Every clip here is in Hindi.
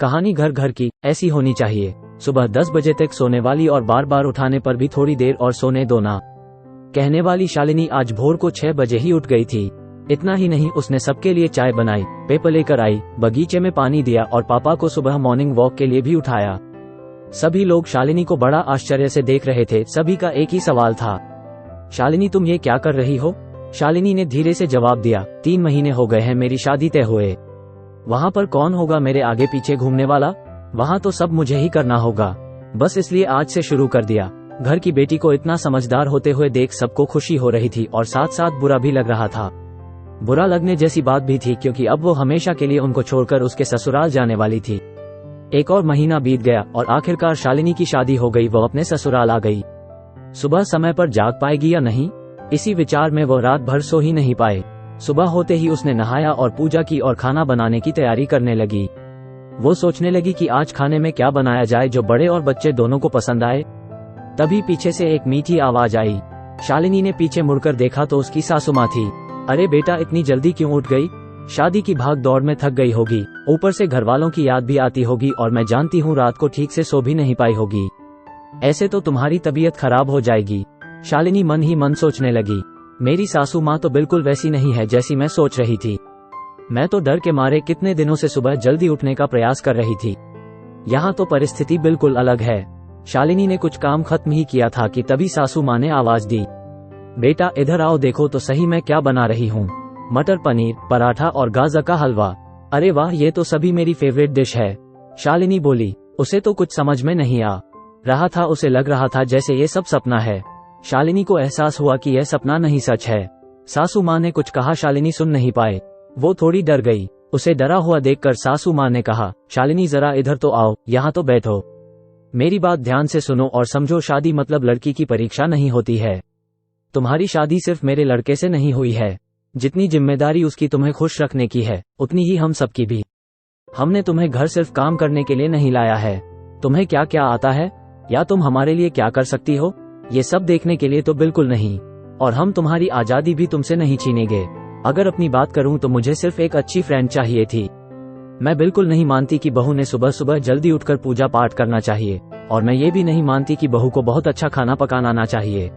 कहानी घर घर की ऐसी होनी चाहिए। सुबह 10 बजे तक सोने वाली और बार बार उठाने पर भी थोड़ी देर और सोने दो ना कहने वाली शालिनी आज भोर को 6 बजे ही उठ गई थी। इतना ही नहीं, उसने सबके लिए चाय बनाई, पेपर लेकर आई, बगीचे में पानी दिया और पापा को सुबह मॉर्निंग वॉक के लिए भी उठाया। सभी लोग शालिनी को बड़ा आश्चर्य से देख रहे थे। सभी का एक ही सवाल था, शालिनी तुम ये क्या कर रही हो? शालिनी ने धीरे से जवाब दिया, 3 महीने हो गए हैं मेरी शादी तय हुए। वहाँ पर कौन होगा मेरे आगे पीछे घूमने वाला? वहाँ तो सब मुझे ही करना होगा। बस इसलिए आज से शुरू कर दिया। घर की बेटी को इतना समझदार होते हुए देख सबको खुशी हो रही थी और साथ साथ बुरा भी लग रहा था। बुरा लगने जैसी बात भी थी क्योंकि अब वो हमेशा के लिए उनको छोड़कर उसके ससुराल जाने वाली थी। एक और महीना बीत गया और आखिरकार शालिनी की शादी हो गई। वो अपने ससुराल आ गई। सुबह समय पर जाग पाएगी या नहीं, इसी विचार में वो रात भर सो ही नहीं पाए। सुबह होते ही उसने नहाया और पूजा की और खाना बनाने की तैयारी करने लगी। वो सोचने लगी कि आज खाने में क्या बनाया जाए जो बड़े और बच्चे दोनों को पसंद आए। तभी पीछे से एक मीठी आवाज आई। शालिनी ने पीछे मुड़कर देखा तो उसकी सासू माँ थी। अरे बेटा, इतनी जल्दी क्यों उठ गई? शादी की भाग दौड़ में थक गई होगी, ऊपर से घर वालों की याद भी आती होगी और मैं जानती हूँ रात को ठीक से सो भी नहीं पाई होगी। ऐसे तो तुम्हारी तबीयत खराब हो जाएगी। शालिनी मन ही मन सोचने लगी, मेरी सासू माँ तो बिल्कुल वैसी नहीं है जैसी मैं सोच रही थी। मैं तो डर के मारे कितने दिनों से सुबह जल्दी उठने का प्रयास कर रही थी। यहाँ तो परिस्थिति बिल्कुल अलग है। शालिनी ने कुछ काम खत्म ही किया था कि तभी सासू माँ ने आवाज दी, बेटा इधर आओ, देखो तो सही मैं क्या बना रही हूँ। मटर पनीर, पराठा और गाजर का हलवा। अरे वाह, ये तो सभी मेरी फेवरेट डिश है। शालिनी बोली। उसे तो कुछ समझ में नहीं आ रहा था। उसे लग रहा था जैसे ये सब सपना है। शालिनी को एहसास हुआ कि यह सपना नहीं सच है। सासू माँ ने कुछ कहा, शालिनी सुन नहीं पाए। वो थोड़ी डर गई। उसे डरा हुआ देखकर सासू माँ ने कहा, शालिनी जरा इधर तो आओ, यहाँ तो बैठो। मेरी बात ध्यान से सुनो और समझो, शादी मतलब लड़की की परीक्षा नहीं होती है। तुम्हारी शादी सिर्फ मेरे लड़के से नहीं हुई है। जितनी जिम्मेदारी उसकी तुम्हें खुश रखने की है, उतनी ही हम सबकी भी। हमने तुम्हें घर सिर्फ काम करने के लिए नहीं लाया है। तुम्हें क्या क्या आता है या तुम हमारे लिए क्या कर सकती हो, ये सब देखने के लिए तो बिल्कुल नहीं। और हम तुम्हारी आजादी भी तुमसे नहीं छीनेंगे। अगर अपनी बात करूं तो मुझे सिर्फ एक अच्छी फ्रेंड चाहिए थी। मैं बिल्कुल नहीं मानती कि बहू ने सुबह सुबह जल्दी उठकर पूजा पाठ करना चाहिए, और मैं ये भी नहीं मानती कि बहू को बहुत अच्छा खाना पकाना आना चाहिए।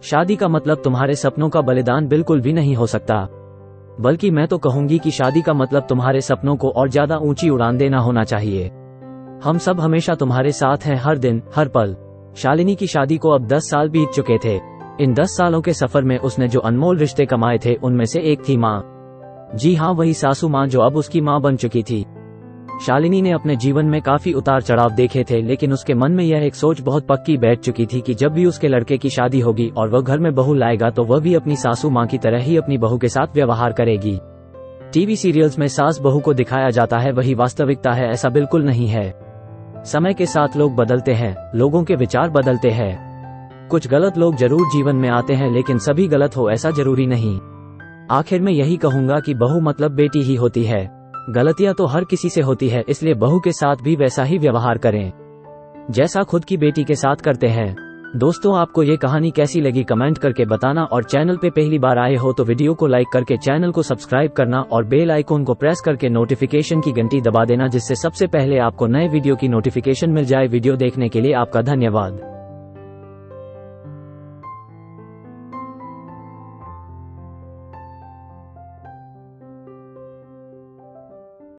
शादी का मतलब तुम्हारे सपनों का बलिदान बिल्कुल भी नहीं हो सकता। बल्कि मैं तो कहूंगी कि शादी का मतलब तुम्हारे सपनों को और ज्यादा ऊंची उड़ान देना होना चाहिए। हम सब हमेशा तुम्हारे साथ हैं, हर दिन हर पल। शालिनी की शादी को अब 10 साल बीत चुके थे। इन 10 सालों के सफर में उसने जो अनमोल रिश्ते कमाए थे उनमें से एक थी माँ। जी हाँ, वही सासू माँ जो अब उसकी माँ बन चुकी थी। शालिनी ने अपने जीवन में काफी उतार चढ़ाव देखे थे, लेकिन उसके मन में यह एक सोच बहुत पक्की बैठ चुकी थी कि जब भी उसके लड़के की शादी होगी और वह घर में बहू लाएगा तो वह भी अपनी सासू माँ की तरह ही अपनी बहू के साथ व्यवहार करेगी। टीवी सीरियल्स में सास बहू को दिखाया जाता है, वही वास्तविकता है, ऐसा बिल्कुल नहीं है। समय के साथ लोग बदलते हैं, लोगों के विचार बदलते हैं। कुछ गलत लोग जरूर जीवन में आते हैं, लेकिन सभी गलत हो ऐसा जरूरी नहीं। आखिर में यही कहूंगा कि बहू मतलब बेटी ही होती है। गलतियां तो हर किसी से होती है, इसलिए बहू के साथ भी वैसा ही व्यवहार करें जैसा खुद की बेटी के साथ करते हैं। दोस्तों, आपको ये कहानी कैसी लगी कमेंट करके बताना, और चैनल पे पहली बार आए हो तो वीडियो को लाइक करके चैनल को सब्सक्राइब करना और बेल आइकॉन को प्रेस करके नोटिफिकेशन की घंटी दबा देना, जिससे सबसे पहले आपको नए वीडियो की नोटिफिकेशन मिल जाए। वीडियो देखने के लिए आपका धन्यवाद।